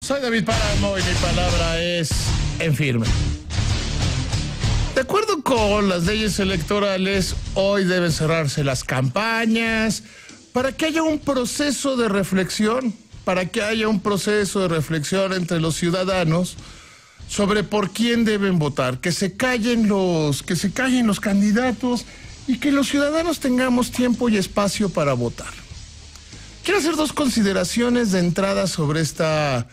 Soy David Páramo y mi palabra es en firme. De acuerdo con las leyes electorales, hoy deben cerrarse las campañas para que haya un proceso de reflexión, entre los ciudadanos sobre por quién deben votar, que se callen los candidatos y que los ciudadanos tengamos tiempo y espacio para votar. Quiero hacer dos consideraciones de entrada sobre estas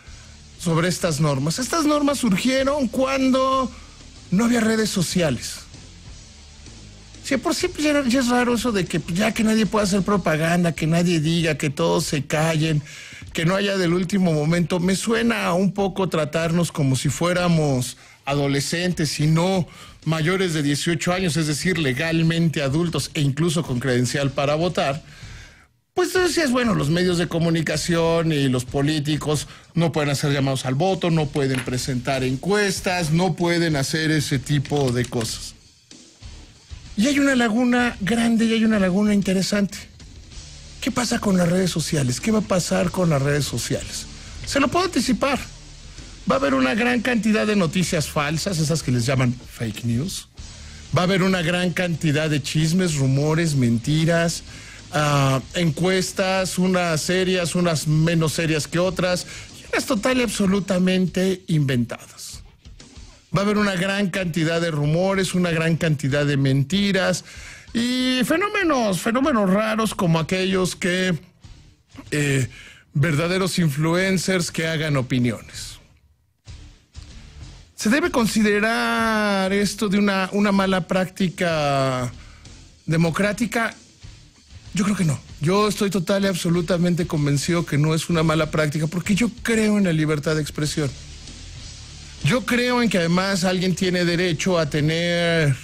normas. Estas normas surgieron cuando no había redes sociales. Si por sí ya es raro eso de que ya que nadie pueda hacer propaganda, que nadie diga, que todos se callen, que no haya del último momento, me suena un poco tratarnos como si fuéramos adolescentes y no mayores de 18 años, es decir, legalmente adultos e incluso con credencial para votar. Pues decías, bueno, los medios de comunicación y los políticos no pueden hacer llamados al voto, no pueden presentar encuestas, no pueden hacer ese tipo de cosas. Y hay una laguna grande y hay una laguna interesante. ¿Qué pasa con las redes sociales? ¿Qué va a pasar con las redes sociales? Se lo puedo anticipar. Va a haber una gran cantidad de noticias falsas, esas que les llaman fake news. Va a haber una gran cantidad de chismes, rumores, mentiras, encuestas, unas serias, unas menos serias que otras, y unas total y absolutamente inventadas. Va a haber una gran cantidad de rumores, una gran cantidad de mentiras y fenómenos raros como aquellos que verdaderos influencers que hagan opiniones. ¿Se debe considerar esto de una mala práctica democrática? Yo creo que no. Yo estoy total y absolutamente convencido que no es una mala práctica porque yo creo en la libertad de expresión. Yo creo en que además alguien tiene derecho a tener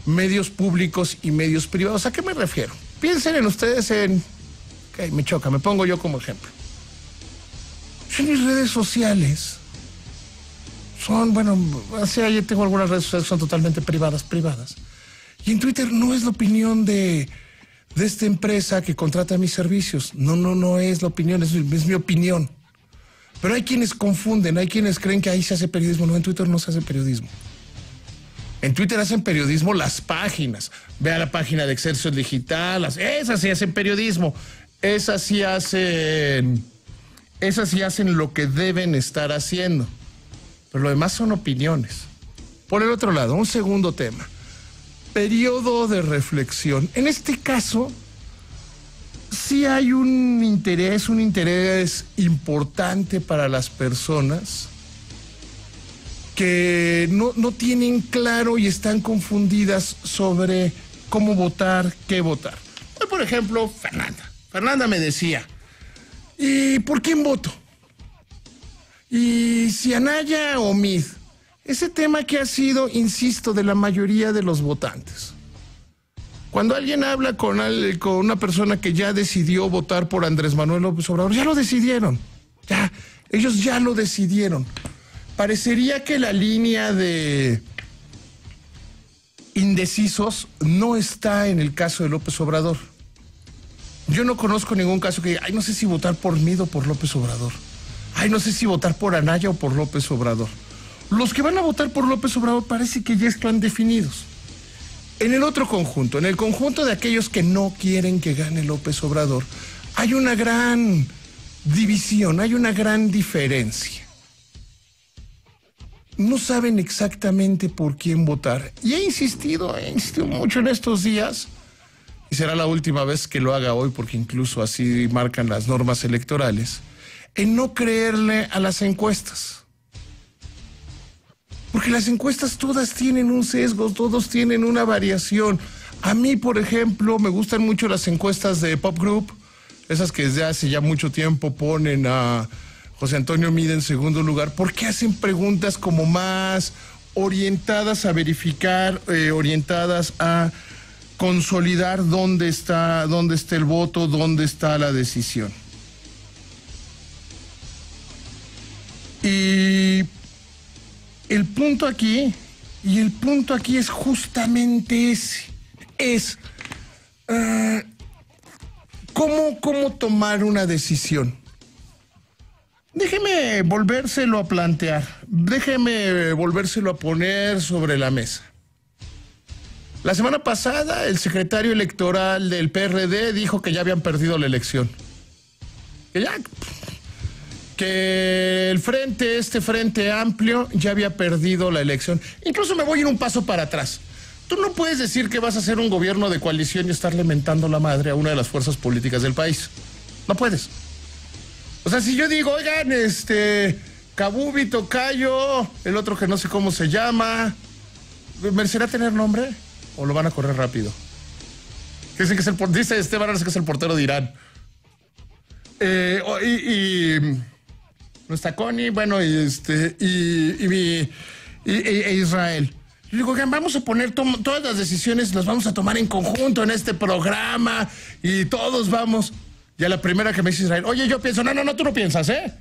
medios públicos y medios privados. ¿A qué me refiero? Piensen en ustedes Ok, me choca, me pongo yo como ejemplo. Yo en mis redes sociales yo tengo algunas redes sociales que son totalmente privadas. Y en Twitter no es la opinión de esta empresa que contrata mis servicios. No es la opinión, es mi opinión. Pero hay quienes confunden, hay quienes creen que ahí se hace periodismo. No, en Twitter no se hace periodismo. En Twitter hacen periodismo las páginas. Vea la página de Excelsior Digital, esas sí hacen periodismo. Esas sí hacen lo que deben estar haciendo. Pero lo demás son opiniones. Por el otro lado, un segundo tema. Periodo de reflexión. En este caso, sí hay un interés importante para las personas que no tienen claro y están confundidas sobre cómo votar, qué votar. Hoy, por ejemplo, Fernanda me decía, ¿y por quién voto? Y si Anaya o Mid. Ese tema que ha sido, insisto, de la mayoría de los votantes. Cuando alguien habla con una persona que ya decidió votar por Andrés Manuel López Obrador, ya lo decidieron. Ellos ya lo decidieron. Parecería que la línea de indecisos no está en el caso de López Obrador. Yo no conozco ningún caso que diga, no sé si votar por Mid o por López Obrador. No sé si votar por Anaya o por López Obrador. Los que van a votar por López Obrador parece que ya están definidos. En el otro conjunto, en el conjunto de aquellos que no quieren que gane López Obrador, hay una gran división, hay una gran diferencia. No saben exactamente por quién votar. Y he insistido mucho en estos días, y será la última vez que lo haga hoy, porque incluso así marcan las normas electorales, en no creerle a las encuestas. Porque las encuestas todas tienen un sesgo, todos tienen una variación. A mí, por ejemplo, me gustan mucho las encuestas de Pop Group, esas que desde hace ya mucho tiempo ponen a José Antonio Meade en segundo lugar, porque hacen preguntas como más orientadas a verificar, orientadas a consolidar dónde está el voto, dónde está la decisión. Y el punto aquí es justamente ese. ¿Cómo tomar una decisión? déjeme volvérselo a plantear, déjeme volvérselo a poner sobre la mesa. La semana pasada, el secretario electoral del PRD dijo que ya habían perdido la elección. Que el frente, este Frente Amplio, ya había perdido la elección. Incluso me voy a ir un paso para atrás. Tú no puedes decir que vas a hacer un gobierno de coalición y estarle mentando la madre a una de las fuerzas políticas del país. No puedes. O sea, si yo digo, oigan, Kabubi, Tocayo, el otro que no sé cómo se llama, ¿merecerá tener nombre? ¿O lo van a correr rápido? Dicen que es dice Esteban Arce que es el portero de Irán. No está Connie, bueno, e Israel. Yo digo, oigan, vamos a poner todas las decisiones, las vamos a tomar en conjunto en este programa y todos vamos. Y a la primera que me dice Israel, oye, yo pienso, no, tú no piensas, ¿eh?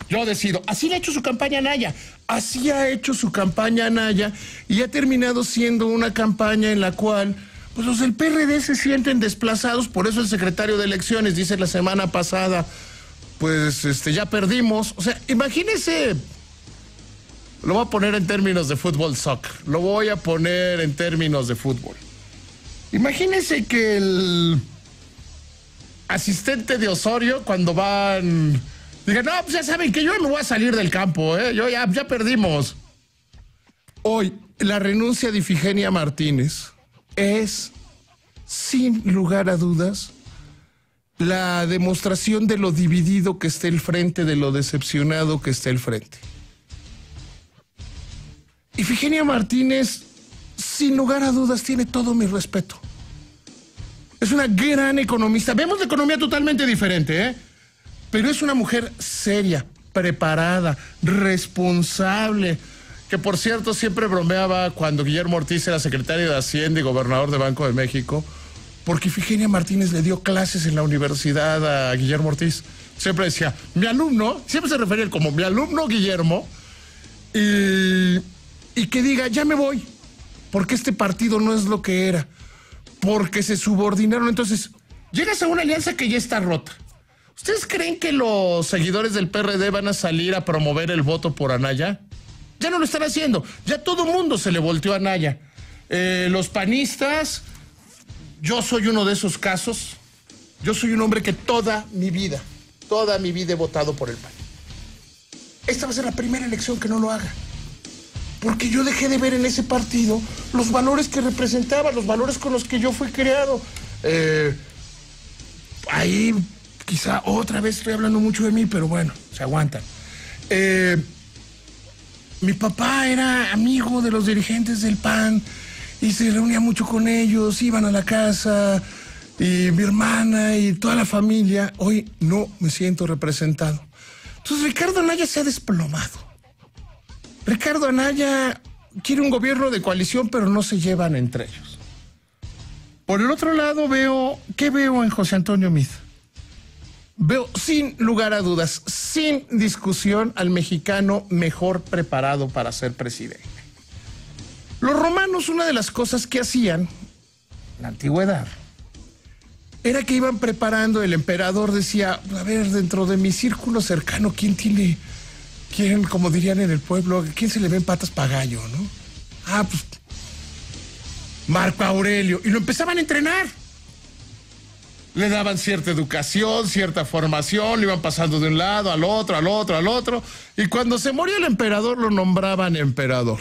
Yo decido. Así le ha hecho su campaña Anaya. Así ha hecho su campaña Anaya y ha terminado siendo una campaña en la cual pues los del PRD se sienten desplazados. Por eso el secretario de Elecciones dice la semana pasada, pues ya perdimos. O sea, imagínese, lo voy a poner en términos de fútbol soccer. Lo voy a poner en términos de fútbol. Imagínese que el asistente de Osorio, cuando van, digan, no, pues ya saben que yo me voy a salir del campo, yo ya perdimos. Hoy, la renuncia de Ifigenia Martínez es, sin lugar a dudas, la demostración de lo dividido que está el frente, de lo decepcionado que está el frente. Ifigenia Martínez, sin lugar a dudas, tiene todo mi respeto. Es una gran economista. Vemos la economía totalmente diferente, pero es una mujer seria, preparada, responsable, que por cierto siempre bromeaba cuando Guillermo Ortiz era secretario de Hacienda y gobernador de Banco de México, porque Ifigenia Martínez le dio clases en la universidad a Guillermo Ortiz. Siempre decía, mi alumno, siempre se refería como mi alumno Guillermo, y que diga, ya me voy, porque este partido no es lo que era, porque se subordinaron. Entonces, llegas a una alianza que ya está rota. ¿Ustedes creen que los seguidores del PRD van a salir a promover el voto por Anaya? Ya no lo están haciendo. Ya todo mundo se le volteó a Anaya. Los panistas, yo soy uno de esos casos. Yo soy un hombre que toda mi vida he votado por el PAN. Esta va a ser la primera elección que no lo haga. Porque yo dejé de ver en ese partido los valores que representaba, los valores con los que yo fui creado. Ahí quizá otra vez estoy hablando mucho de mí, pero bueno, se aguantan. Mi papá era amigo de los dirigentes del PAN y se reunía mucho con ellos, iban a la casa, y mi hermana y toda la familia. Hoy no me siento representado. Entonces Ricardo Anaya se ha desplomado. Ricardo Anaya quiere un gobierno de coalición, pero no se llevan entre ellos. Por el otro lado ¿qué veo en José Antonio Meade? Veo, sin lugar a dudas, sin discusión, al mexicano mejor preparado para ser presidente. Los romanos, una de las cosas que hacían en la antigüedad era que iban preparando. El emperador decía, a ver, dentro de mi círculo cercano, ¿quién, como dirían en el pueblo, quién se le ven patas pa' gallo, no? Ah, pues Marco Aurelio. Y lo empezaban a entrenar. Le daban cierta educación, cierta formación, le iban pasando de un lado al otro, al otro, al otro. Y cuando se murió el emperador, lo nombraban emperador.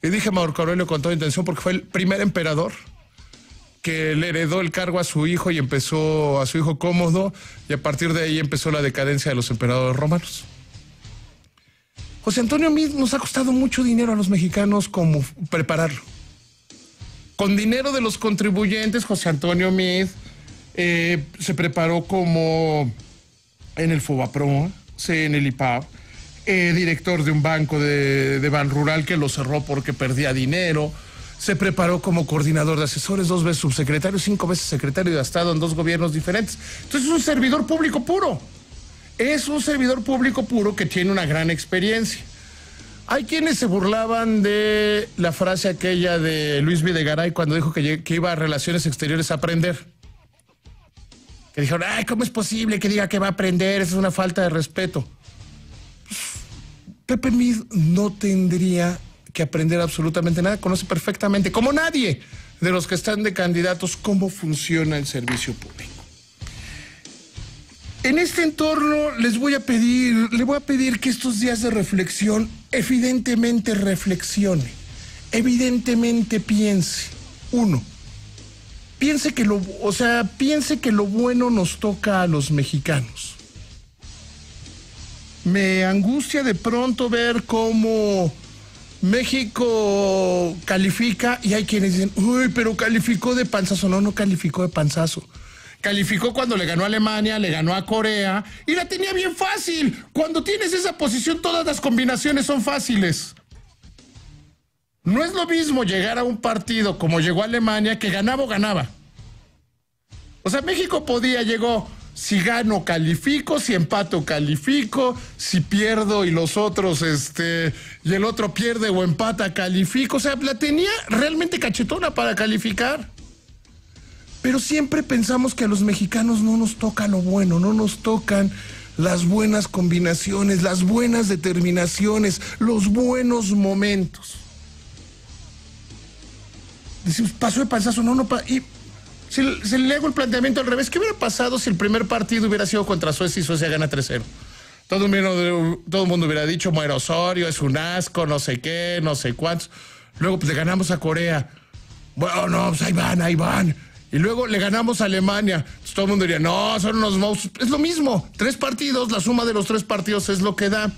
Y dije Marco Aurelio con toda intención porque fue el primer emperador que le heredó el cargo a su hijo y empezó a su hijo Cómodo, y a partir de ahí empezó la decadencia de los emperadores romanos. José Antonio Meade nos ha costado mucho dinero a los mexicanos como prepararlo. Con dinero de los contribuyentes, José Antonio Meade se preparó como en el Fobaproa, en el IPAB, director de un banco de Banrural que lo cerró porque perdía dinero. Se preparó como coordinador de asesores, 2 veces subsecretario, 5 veces secretario de Estado en 2 gobiernos diferentes. Entonces es un servidor público puro. Es un servidor público puro que tiene una gran experiencia. Hay quienes se burlaban de la frase aquella de Luis Videgaray cuando dijo que iba a Relaciones Exteriores a aprender. Que dijeron, ay, ¿cómo es posible que diga que va a aprender? Esa es una falta de respeto. Pepe Mid no tendría que aprender absolutamente nada, conoce perfectamente, como nadie de los que están de candidatos, cómo funciona el servicio público. En este entorno le voy a pedir que estos días de reflexión evidentemente reflexione, evidentemente piense. Uno, piense que lo bueno nos toca a los mexicanos. Me angustia de pronto ver cómo México califica y hay quienes dicen, uy, pero calificó de panzazo. No, no calificó de panzazo. Calificó cuando le ganó a Alemania, le ganó a Corea y la tenía bien fácil. Cuando tienes esa posición, todas las combinaciones son fáciles. No es lo mismo llegar a un partido como llegó a Alemania, que ganaba o ganaba. O sea, México llegó, si gano califico, si empato califico, si pierdo y los otros, y el otro pierde o empata califico. O sea, la tenía realmente cachetona para calificar. Pero siempre pensamos que a los mexicanos no nos toca lo bueno, no nos tocan las buenas combinaciones, las buenas determinaciones, los buenos momentos. Decimos, pasó de panzazo, y se le hago el planteamiento al revés. ¿Qué hubiera pasado si el primer partido hubiera sido contra Suecia y Suecia gana 3-0? Todo el mundo hubiera dicho, muere Osorio, es un asco, no sé qué, no sé cuántos. Luego pues le ganamos a Corea. Bueno, no, pues ahí van. Y luego le ganamos a Alemania. Pues todo el mundo diría, no, son unos monstruos. Es lo mismo, 3 partidos, la suma de los 3 partidos es lo que da.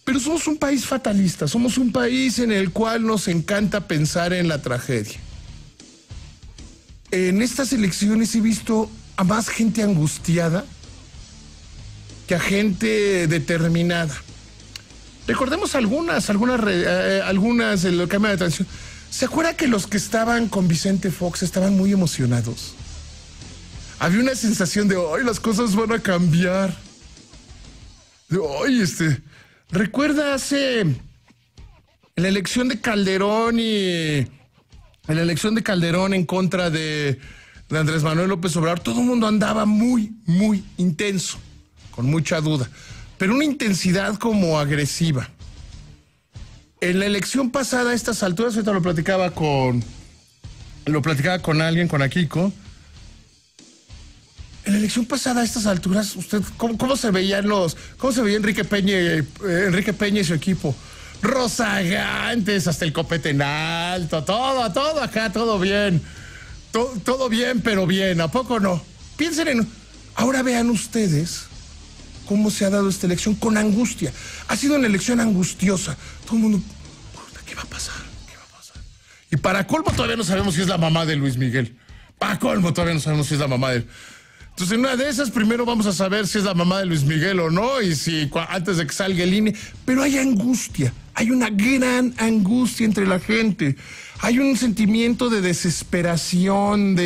Pero somos un país fatalista, somos un país en el cual nos encanta pensar en la tragedia. En estas elecciones he visto a más gente angustiada que a gente determinada. Recordemos algunas de lo que me da atención. ¿Se acuerda que los que estaban con Vicente Fox estaban muy emocionados? Había una sensación de, ¡ay, las cosas van a cambiar! De, ¡ay, ¿recuerda en la elección de Calderón en contra de Andrés Manuel López Obrador? Todo el mundo andaba muy, muy intenso, con mucha duda, pero una intensidad como agresiva. En la elección pasada, a estas alturas, ahorita lo platicaba con alguien, con Akiko. En la elección pasada, a estas alturas, usted, ¿cómo se veía Enrique Peña y su equipo? Rozagantes, hasta el copete en alto, todo acá, todo bien. Todo bien, pero bien, ¿a poco no? Ahora vean ustedes cómo se ha dado esta elección con angustia. Ha sido una elección angustiosa. Todo el mundo, ¿qué va a pasar? Y para colmo todavía no sabemos si es la mamá de Luis Miguel. Para colmo todavía no sabemos si es la mamá de él. Entonces, en una de esas, primero vamos a saber si es la mamá de Luis Miguel o no, y si antes de que salga el INE. Pero hay angustia, hay una gran angustia entre la gente. Hay un sentimiento de desesperación,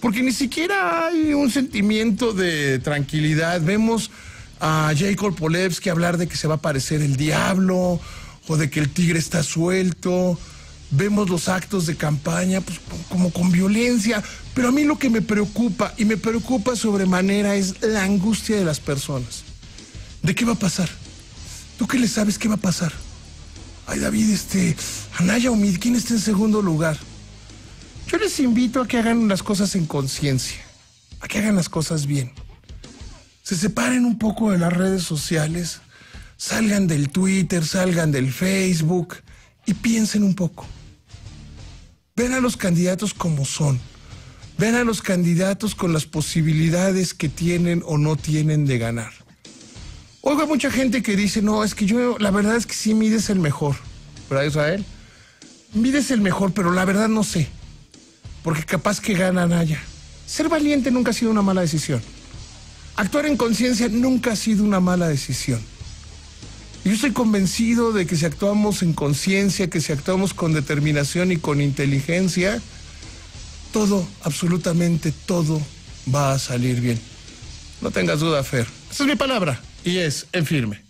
porque ni siquiera hay un sentimiento de tranquilidad. Vemos a Jacob Polewski hablar de que se va a aparecer el diablo, o de que el tigre está suelto. Vemos los actos de campaña pues, como con violencia, pero a mí lo que me preocupa, y me preocupa sobremanera, es la angustia de las personas. ¿De qué va a pasar? ¿Tú qué le sabes qué va a pasar? Ay, David, Anaya Humid, ¿quién está en segundo lugar? Yo les invito a que hagan las cosas en conciencia, a que hagan las cosas bien. Se separen un poco de las redes sociales, salgan del Twitter, salgan del Facebook y piensen un poco. Ven a los candidatos como son. Ven a los candidatos con las posibilidades que tienen o no tienen de ganar. Oigo a mucha gente que dice, no, es que la verdad es que sí, mides el mejor. ¿Verdad, Israel? Mides el mejor, pero la verdad no sé. Porque capaz que gana Anaya. Ser valiente nunca ha sido una mala decisión. Actuar en conciencia nunca ha sido una mala decisión. Yo estoy convencido de que si actuamos en conciencia, que si actuamos con determinación y con inteligencia, todo, absolutamente todo, va a salir bien. No tengas duda, Fer. Esa es mi palabra y es en firme.